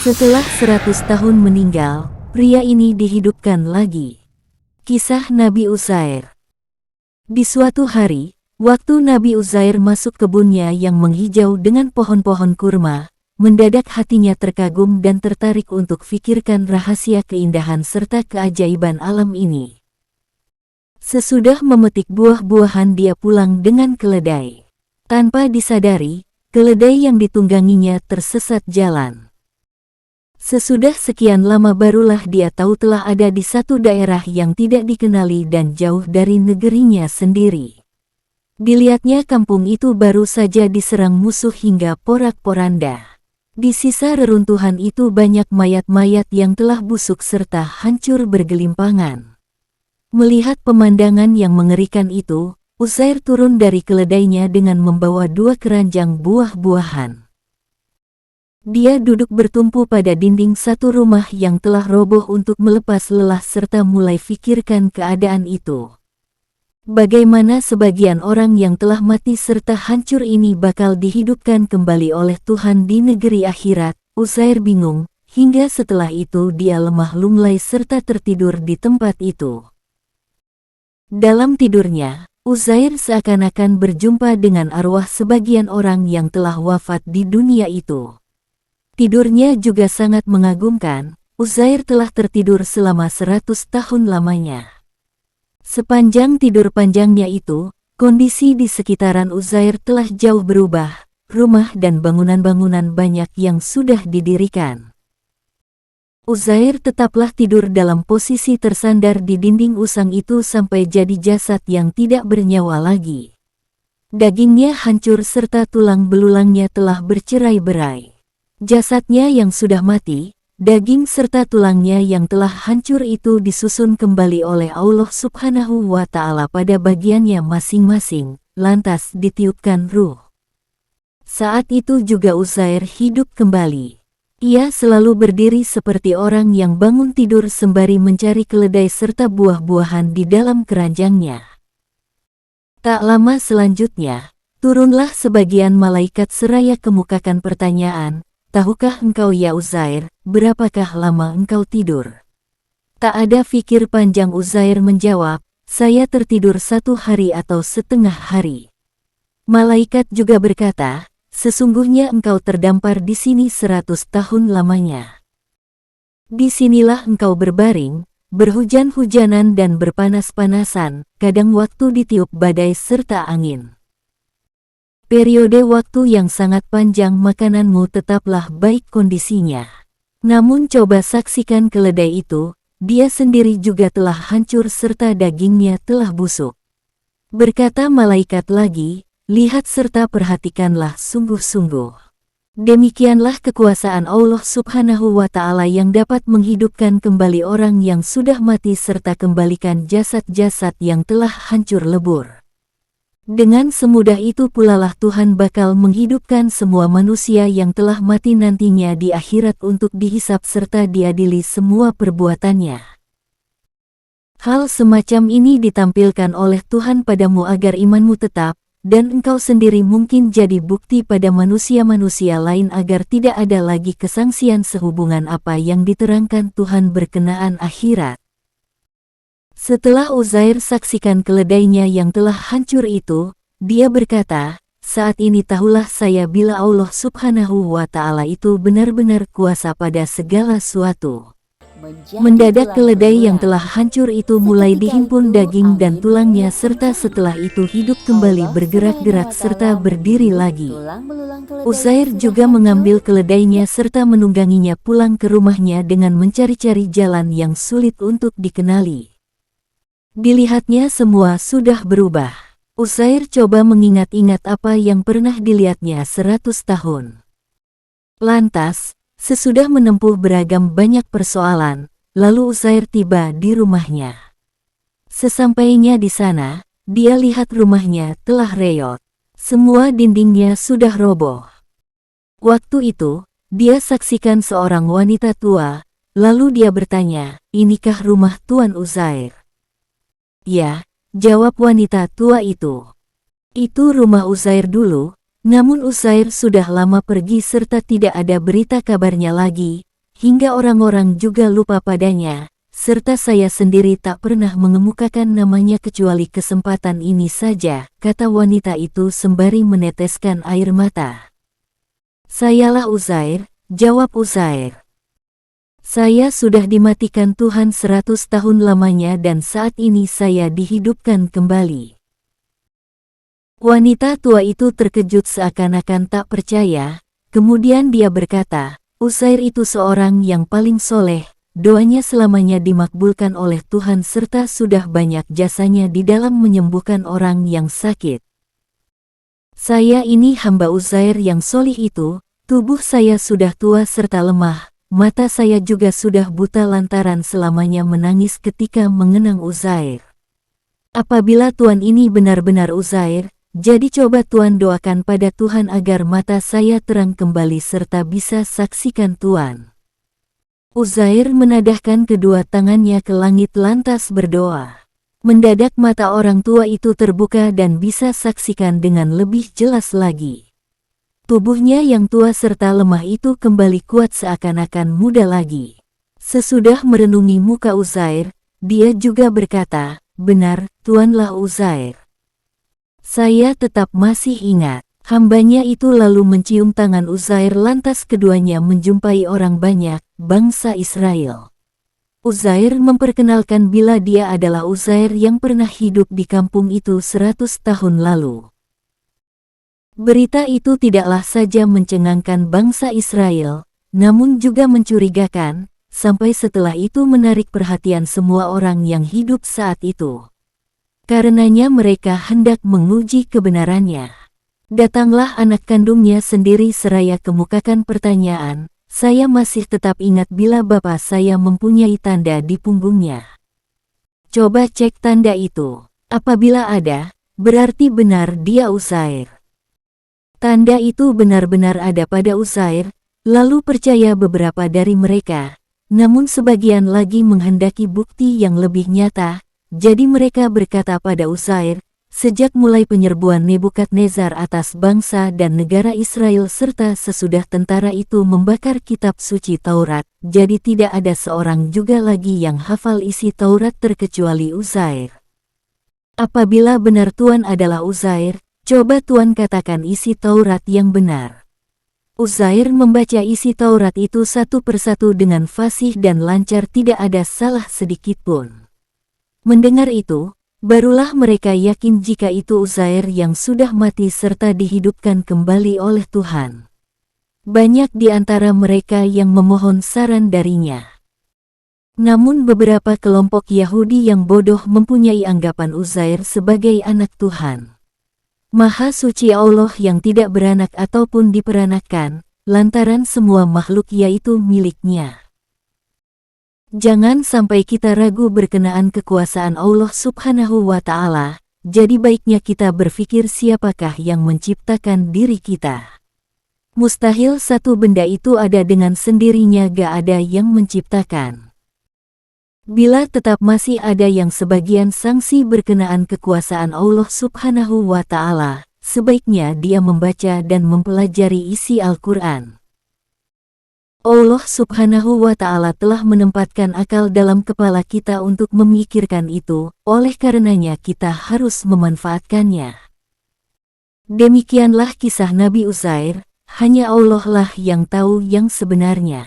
Setelah 100 tahun meninggal, pria ini dihidupkan lagi. Kisah Nabi Uzair. Di suatu hari, waktu Nabi Uzair masuk kebunnya yang menghijau dengan pohon-pohon kurma, mendadak hatinya terkagum dan tertarik untuk fikirkan rahasia keindahan serta keajaiban alam ini. Sesudah memetik buah-buahan dia pulang dengan keledai. Tanpa disadari, keledai yang ditungganginya tersesat jalan. Sesudah sekian lama barulah dia tahu telah ada di satu daerah yang tidak dikenali dan jauh dari negerinya sendiri. Dilihatnya kampung itu baru saja diserang musuh hingga porak-poranda. Di sisa reruntuhan itu banyak mayat-mayat yang telah busuk serta hancur bergelimpangan. Melihat pemandangan yang mengerikan itu, Uzair turun dari keledainya dengan membawa 2 keranjang buah-buahan. Dia duduk bertumpu pada dinding satu rumah yang telah roboh untuk melepas lelah serta mulai fikirkan keadaan itu. Bagaimana sebagian orang yang telah mati serta hancur ini bakal dihidupkan kembali oleh Tuhan di negeri akhirat? Uzair bingung, hingga setelah itu dia lemah lunglai serta tertidur di tempat itu. Dalam tidurnya, Uzair seakan-akan berjumpa dengan arwah sebagian orang yang telah wafat di dunia itu. Tidurnya juga sangat mengagumkan. Uzair telah tertidur selama 100 tahun lamanya. Sepanjang tidur panjangnya itu, kondisi di sekitaran Uzair telah jauh berubah. Rumah dan bangunan-bangunan banyak yang sudah didirikan. Uzair tetaplah tidur dalam posisi tersandar di dinding usang itu sampai jadi jasad yang tidak bernyawa lagi. Dagingnya hancur serta tulang belulangnya telah bercerai-berai. Jasadnya yang sudah mati, daging serta tulangnya yang telah hancur itu disusun kembali oleh Allah Subhanahu wa Ta'ala pada bagiannya masing-masing, lantas ditiupkan ruh. Saat itu juga Uzair hidup kembali. Ia selalu berdiri seperti orang yang bangun tidur sembari mencari keledai serta buah-buahan di dalam keranjangnya. Tak lama selanjutnya, turunlah sebagian malaikat seraya kemukakan pertanyaan, "Tahukah engkau ya Uzair, berapakah lama engkau tidur?" Tak ada fikir panjang Uzair menjawab, "Saya tertidur 1 hari atau setengah hari." Malaikat juga berkata, "Sesungguhnya engkau terdampar di sini 100 tahun lamanya. Di sinilah engkau berbaring, berhujan-hujanan dan berpanas-panasan, kadang waktu ditiup badai serta angin. Periode waktu yang sangat panjang makananmu tetaplah baik kondisinya. Namun coba saksikan keledai itu, dia sendiri juga telah hancur serta dagingnya telah busuk." Berkata malaikat lagi, "Lihat serta perhatikanlah sungguh-sungguh. Demikianlah kekuasaan Allah Subhanahu wa Ta'ala yang dapat menghidupkan kembali orang yang sudah mati serta kembalikan jasad-jasad yang telah hancur lebur. Dengan semudah itu pulalah Tuhan bakal menghidupkan semua manusia yang telah mati nantinya di akhirat untuk dihisap serta diadili semua perbuatannya. Hal semacam ini ditampilkan oleh Tuhan padamu agar imanmu tetap, dan engkau sendiri mungkin jadi bukti pada manusia-manusia lain agar tidak ada lagi kesangsian sehubungan apa yang diterangkan Tuhan berkenaan akhirat." Setelah Uzair saksikan keledainya yang telah hancur itu, dia berkata, "Saat ini tahulah saya bila Allah Subhanahu wa Ta'ala itu benar-benar kuasa pada segala suatu." Mendadak keledai yang telah hancur itu mulai dihimpun daging dan tulangnya serta setelah itu hidup kembali bergerak-gerak serta berdiri lagi. Uzair juga mengambil keledainya serta menungganginya pulang ke rumahnya dengan mencari-cari jalan yang sulit untuk dikenali. Dilihatnya semua sudah berubah. Uzair coba mengingat-ingat apa yang pernah dilihatnya 100 tahun. Lantas, sesudah menempuh beragam banyak persoalan, lalu Uzair tiba di rumahnya. Sesampainya di sana, dia lihat rumahnya telah reot. Semua dindingnya sudah roboh. Waktu itu, dia saksikan seorang wanita tua, lalu dia bertanya, "Inikah rumah Tuan Uzair?" "Ya," jawab wanita tua itu. "Itu rumah Uzair dulu, namun Uzair sudah lama pergi serta tidak ada berita kabarnya lagi. hingga orang-orang juga lupa padanya, serta saya sendiri tak pernah mengemukakan namanya kecuali kesempatan ini saja, kata wanita itu sembari meneteskan air mata. Sayalah Uzair, jawab Uzair. Saya sudah dimatikan Tuhan 100 tahun lamanya dan saat ini saya dihidupkan kembali. Wanita tua itu terkejut seakan-akan tak percaya, kemudian dia berkata, Uzair itu seorang yang paling soleh, doanya selamanya dimakbulkan oleh Tuhan serta sudah banyak jasanya di dalam menyembuhkan orang yang sakit. Saya ini hamba Uzair yang solih itu, tubuh saya sudah tua serta lemah. Mata saya juga sudah buta lantaran selamanya menangis ketika mengenang Uzair. Apabila Tuhan ini benar-benar Uzair, jadi coba Tuhan doakan pada Tuhan agar mata saya terang kembali serta bisa saksikan Tuhan. Uzair menadahkan kedua tangannya ke langit lantas berdoa. Mendadak mata orang tua itu terbuka dan bisa saksikan dengan lebih jelas lagi. Tubuhnya yang tua serta lemah itu kembali kuat seakan-akan muda lagi. Sesudah merenungi muka Uzair, dia juga berkata, benar, Tuanlah Uzair. Saya tetap masih ingat. Hambanya itu lalu mencium tangan Uzair lantas keduanya menjumpai orang banyak, bangsa Israel. Uzair memperkenalkan bila dia adalah Uzair yang pernah hidup di kampung itu 100 tahun lalu. Berita itu tidaklah saja mencengangkan bangsa Israel, namun juga mencurigakan, sampai setelah itu menarik perhatian semua orang yang hidup saat itu. Karenanya mereka hendak menguji kebenarannya. Datanglah anak kandungnya sendiri seraya kemukakan pertanyaan, saya masih tetap ingat bila bapak saya mempunyai tanda di punggungnya. Coba cek tanda itu, apabila ada, berarti benar dia Uzair. Tanda itu benar-benar ada pada Uzair, lalu percaya beberapa dari mereka, namun sebagian lagi menghendaki bukti yang lebih nyata, jadi mereka berkata pada Uzair, sejak mulai penyerbuan Nebukadnezar atas bangsa dan negara Israel serta sesudah tentara itu membakar kitab suci Taurat, jadi tidak ada seorang juga lagi yang hafal isi Taurat terkecuali Uzair. Apabila benar Tuhan adalah Uzair, coba Tuhan katakan isi Taurat yang benar. Uzair membaca isi Taurat itu satu persatu dengan fasih dan lancar, tidak ada salah sedikit pun. Mendengar itu, barulah mereka yakin jika itu Uzair yang sudah mati serta dihidupkan kembali oleh Tuhan. Banyak di antara mereka yang memohon saran darinya. Namun beberapa kelompok Yahudi yang bodoh mempunyai anggapan Uzair sebagai anak Tuhan. Maha suci Allah yang tidak beranak ataupun diperanakkan, lantaran semua makhluk yaitu miliknya. Jangan sampai kita ragu berkenaan kekuasaan Allah Subhanahu wa Ta'ala, jadi baiknya kita berpikir siapakah yang menciptakan diri kita. Mustahil satu benda itu ada dengan sendirinya, gak ada yang menciptakan. Bila tetap masih ada yang sebagian sangsi berkenaan kekuasaan Allah Subhanahu wa Ta'ala, sebaiknya dia membaca dan mempelajari isi Al-Quran. Allah Subhanahu wa Ta'ala telah menempatkan akal dalam kepala kita untuk memikirkan itu, oleh karenanya kita harus memanfaatkannya. Demikianlah kisah Nabi Uzair, hanya Allah lah yang tahu yang sebenarnya.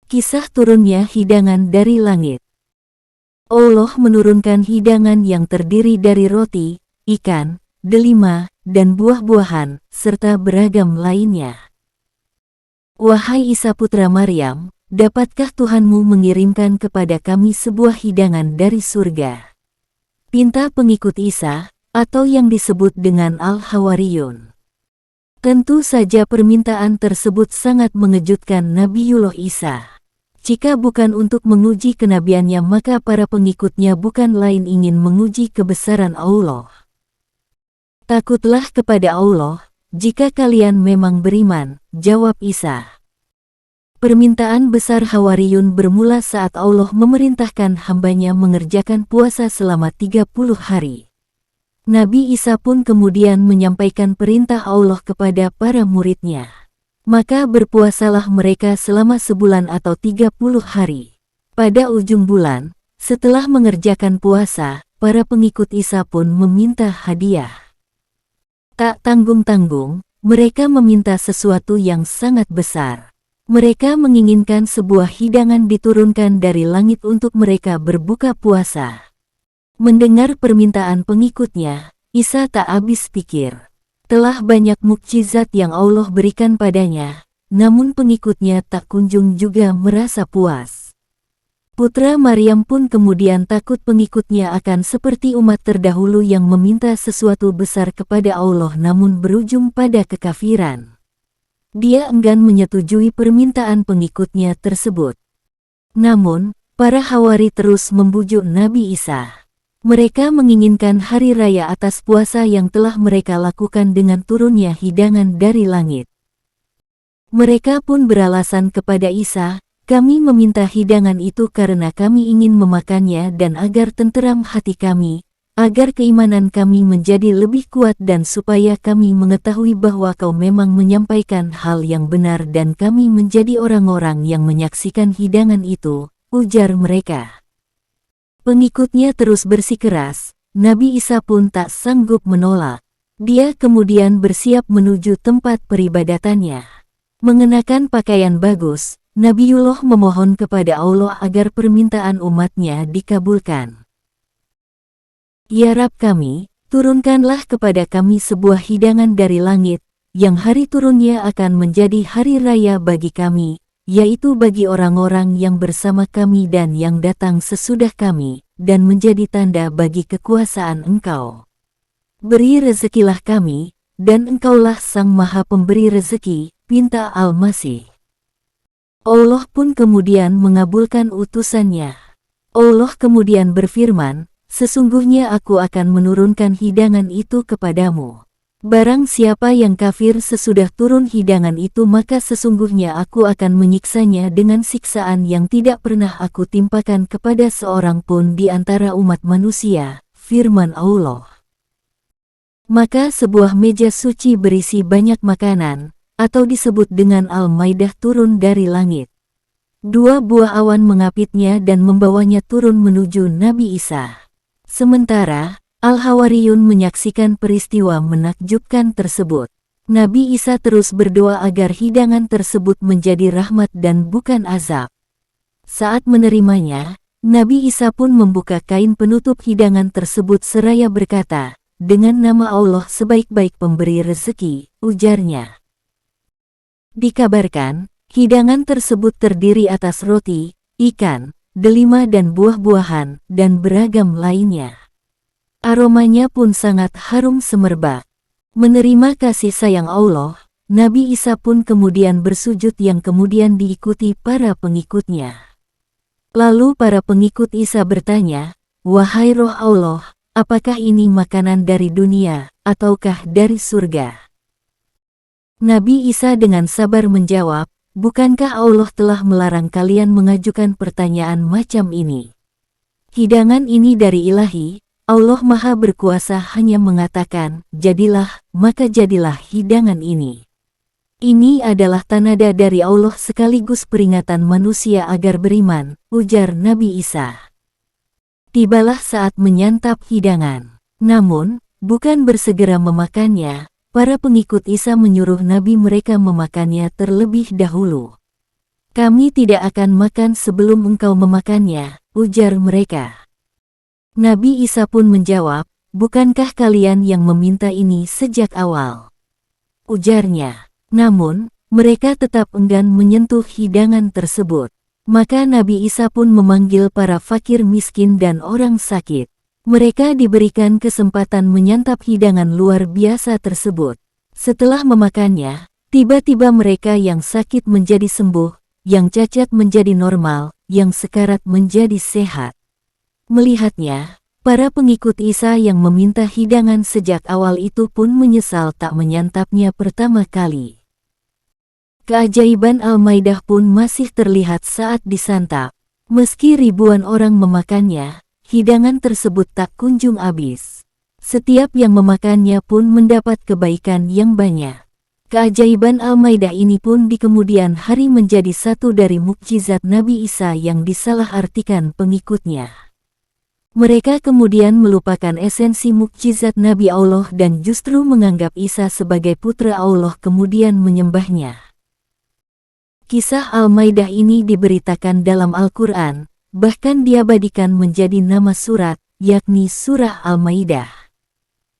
Kisah turunnya hidangan dari langit. Allah menurunkan hidangan yang terdiri dari roti, ikan, delima, dan buah-buahan, serta beragam lainnya. Wahai Isa putra Maryam, dapatkah Tuhanmu mengirimkan kepada kami sebuah hidangan dari surga? Pinta pengikut Isa, atau yang disebut dengan Al-Hawariyun. Tentu saja permintaan tersebut sangat mengejutkan Nabiullah Isa. Jika bukan untuk menguji kenabiannya, maka para pengikutnya bukan lain ingin menguji kebesaran Allah. Takutlah kepada Allah, jika kalian memang beriman, jawab Isa. Permintaan besar Hawariyun bermula saat Allah memerintahkan hambanya mengerjakan puasa selama 30 hari. Nabi Isa pun kemudian menyampaikan perintah Allah kepada para muridnya. Maka berpuasalah mereka selama sebulan atau 30 hari. Pada ujung bulan, setelah mengerjakan puasa, para pengikut Isa pun meminta hadiah. Tak tanggung-tanggung, mereka meminta sesuatu yang sangat besar. Mereka menginginkan sebuah hidangan diturunkan dari langit untuk mereka berbuka puasa. Mendengar permintaan pengikutnya, Isa tak habis pikir. Telah banyak mukjizat yang Allah berikan padanya, namun pengikutnya tak kunjung juga merasa puas. Putra Maryam pun kemudian takut pengikutnya akan seperti umat terdahulu yang meminta sesuatu besar kepada Allah namun berujung pada kekafiran. Dia enggan menyetujui permintaan pengikutnya tersebut. Namun, para Hawari terus membujuk Nabi Isa. Mereka menginginkan hari raya atas puasa yang telah mereka lakukan dengan turunnya hidangan dari langit. Mereka pun beralasan kepada Isa, "Kami meminta hidangan itu karena kami ingin memakannya dan agar tenteram hati kami, agar keimanan kami menjadi lebih kuat dan supaya kami mengetahui bahwa Kau memang menyampaikan hal yang benar dan kami menjadi orang-orang yang menyaksikan hidangan itu," ujar mereka. Pengikutnya terus bersikeras, Nabi Isa pun tak sanggup menolak. Dia kemudian bersiap menuju tempat peribadatannya. Mengenakan pakaian bagus, Nabiullah memohon kepada Allah agar permintaan umatnya dikabulkan. "Ya Rabb kami, turunkanlah kepada kami sebuah hidangan dari langit, yang hari turunnya akan menjadi hari raya bagi kami, yaitu bagi orang-orang yang bersama kami dan yang datang sesudah kami, dan menjadi tanda bagi kekuasaan Engkau. Beri rezekilah kami, dan Engkaulah Sang Maha Pemberi Rezeki," pinta Al-Masih. Allah pun kemudian mengabulkan utusannya. Allah kemudian berfirman, "Sesungguhnya aku akan menurunkan hidangan itu kepadamu. Barang siapa yang kafir sesudah turun hidangan itu maka sesungguhnya aku akan menyiksanya dengan siksaan yang tidak pernah aku timpakan kepada seorang pun di antara umat manusia," firman Allah. Maka sebuah meja suci berisi banyak makanan, atau disebut dengan Al-Maidah turun dari langit. 2 buah awan mengapitnya dan membawanya turun menuju Nabi Isa. Sementara, Al-Hawariyun menyaksikan peristiwa menakjubkan tersebut. Nabi Isa terus berdoa agar hidangan tersebut menjadi rahmat dan bukan azab. Saat menerimanya, Nabi Isa pun membuka kain penutup hidangan tersebut seraya berkata, "Dengan nama Allah sebaik-baik pemberi rezeki," ujarnya. Dikabarkan, hidangan tersebut terdiri atas roti, ikan, delima dan buah-buahan, dan beragam lainnya. Aromanya pun sangat harum semerbak. Menerima kasih sayang Allah, Nabi Isa pun kemudian bersujud yang kemudian diikuti para pengikutnya. Lalu para pengikut Isa bertanya, "Wahai Roh Allah, apakah ini makanan dari dunia, ataukah dari surga?" Nabi Isa dengan sabar menjawab, "Bukankah Allah telah melarang kalian mengajukan pertanyaan macam ini? Hidangan ini dari Ilahi, Allah Maha Berkuasa hanya mengatakan, jadilah, maka jadilah hidangan ini. Ini adalah tanda dari Allah sekaligus peringatan manusia agar beriman," ujar Nabi Isa. Tibalah saat menyantap hidangan. Namun, bukan bersegera memakannya, para pengikut Isa menyuruh Nabi mereka memakannya terlebih dahulu. "Kami tidak akan makan sebelum engkau memakannya," ujar mereka. Nabi Isa pun menjawab, "Bukankah kalian yang meminta ini sejak awal?" ujarnya. Namun, mereka tetap enggan menyentuh hidangan tersebut. Maka Nabi Isa pun memanggil para fakir miskin dan orang sakit. Mereka diberikan kesempatan menyantap hidangan luar biasa tersebut. Setelah memakannya, tiba-tiba mereka yang sakit menjadi sembuh, yang cacat menjadi normal, yang sekarat menjadi sehat. Melihatnya, para pengikut Isa yang meminta hidangan sejak awal itu pun menyesal tak menyantapnya pertama kali. Keajaiban Al-Maidah pun masih terlihat saat disantap. Meski ribuan orang memakannya, hidangan tersebut tak kunjung habis. Setiap yang memakannya pun mendapat kebaikan yang banyak. Keajaiban Al-Maidah ini pun di kemudian hari menjadi satu dari mukjizat Nabi Isa yang disalahartikan pengikutnya. Mereka kemudian melupakan esensi mukjizat Nabi Allah dan justru menganggap Isa sebagai putra Allah kemudian menyembahnya. Kisah Al-Maidah ini diberitakan dalam Al-Quran, bahkan diabadikan menjadi nama surat, yakni Surah Al-Maidah.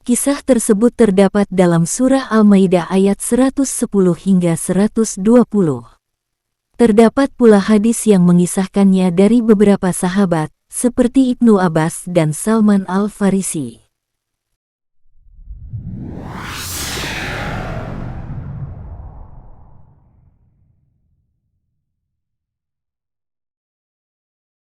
Kisah tersebut terdapat dalam Surah Al-Maidah ayat 110 hingga 120. Terdapat pula hadis yang mengisahkannya dari beberapa sahabat, seperti Ibnu Abbas dan Salman Al-Farisi.